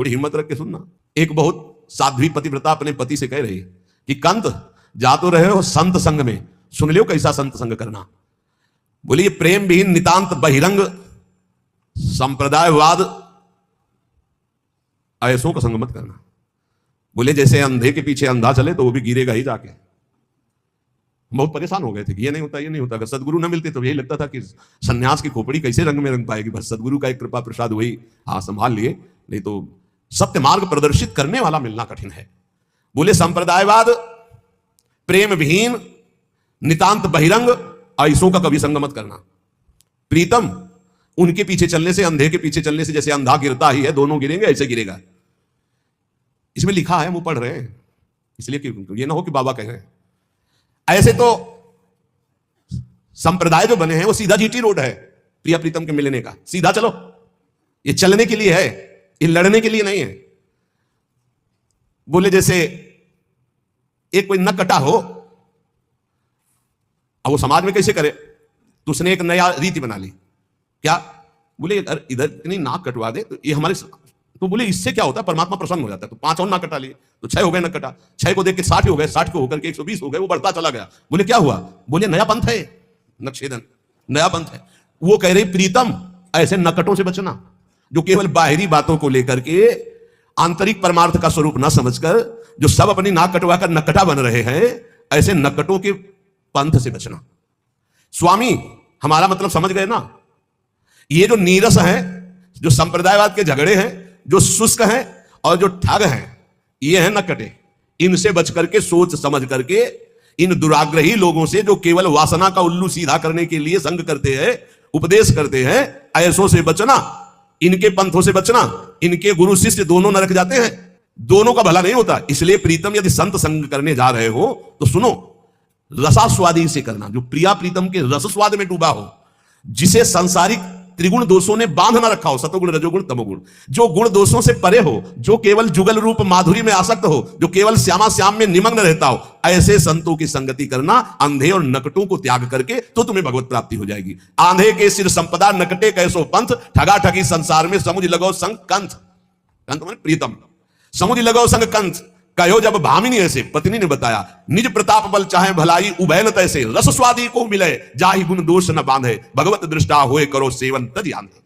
थोड़ी हिम्मत रख के सुनना। एक बहुत साध्वी पतिव्रता अपने पति से कह रही कि कंत जा तो रहे हो संत संग में, सुन लियो कैसा संत संग करना। बोलिए प्रेम विहीन नितांत बहिरंग संप्रदायवाद ऐसों का संग मत करना। बोले जैसे अंधे के पीछे अंधा चले तो वो भी गिरेगा ही जाके। बहुत परेशान हो गए थे कि ये नहीं होता, ये नहीं होता। अगर सदगुरु न मिलते तो यही लगता था कि सन्यास की खोपड़ी कैसे रंग में रंग पाएगी। बस सदगुरु का एक कृपा प्रसाद हुई, हाँ संभाल लिए, नहीं तो सत्य मार्ग प्रदर्शित करने वाला मिलना कठिन है। बोले संप्रदायवाद, प्रेम विहीन, नितांत बहिरंग ऐसों का कभी संग मत करना। प्रीतम, उनके पीछे चलने से, अंधे के पीछे चलने से जैसे अंधा गिरता ही है, दोनों गिरेंगे ऐसे गिरेगा। इसमें लिखा है, वो पढ़ रहे हैं, इसलिए कि ये ना हो कि बाबा कह रहे हैं। ऐसे तो संप्रदाय जो बने हैं वो सीधा जीटी रोड है प्रिया प्रीतम के मिलने का। सीधा चलो, ये चलने के लिए है, ये लड़ने के लिए नहीं है। बोले जैसे एक कोई नक कटा हो, अब वो समाज में कैसे करे, तो उसने एक नया रीति बना ली। क्या? बोले इधर नहीं नाक कटवा दे तो ये हमारे, तो बोले इससे क्या होता है, परमात्मा प्रसन्न हो जाता है। तो 5 और नाक कटा लिए तो 6 हो गए नक कटा। 6 को देख के 60 हो गए, 60 को होकर के 120 हो गए, वो बढ़ता चला गया। बोले क्या हुआ? बोले नया पंथ है, नक्षेदन नया पंथ है। वो कह रही प्रीतम ऐसे नकटों से बचना, जो केवल बाहरी बातों को लेकर के आंतरिक परमार्थ का स्वरूप ना समझकर जो सब अपनी नाक कटवा कर नकटा बन रहे हैं, ऐसे नकटों के पंथ से बचना। स्वामी हमारा मतलब समझ गए ना। ये जो नीरस हैं, जो संप्रदायवाद के झगड़े हैं, जो शुष्क हैं और जो ठग हैं, ये हैं नकटे। इनसे बच करके, सोच समझ करके, इन दुराग्रही लोगों से जो केवल वासना का उल्लू सीधा करने के लिए संग करते हैं, उपदेश करते हैं, ऐसों से बचना, इनके पंथों से बचना। इनके गुरु शिष्य दोनों नरक जाते हैं, दोनों का भला नहीं होता। इसलिए प्रीतम यदि संत संग करने जा रहे हो तो सुनो, रसास्वादी से करना, जो प्रिया प्रीतम के रस स्वाद में डूबा हो, जिसे सांसारिक त्रिगुण दोषों ने बांध ना रखा हो, सतोगुण रजोगुण तमोगुण, जो गुण दोषों से परे हो, जो केवल जुगल रूप माधुरी में आसक्त हो, जो केवल श्यामा श्याम में निमग्न रहता हो, ऐसे संतों की संगति करना। अंधे और नकटों को त्याग करके तो तुम्हें भगवत प्राप्ति हो जाएगी। आंधे के सिर संपदा, नकटे कैसो पंथ, ठगा ठगी संसार में समुझ लगो संग कंथ। कंथ माने प्रीतम। समुझ लगो संग कंथ कहो जब भामिनी ऐसे, पत्नी ने बताया, निज प्रताप बल चाहे भलाई उभय न तैसे, रस स्वादी को मिले जाहि गुण दोष न बांधे, भगवत दृष्टा होए करो सेवन तज आंधे।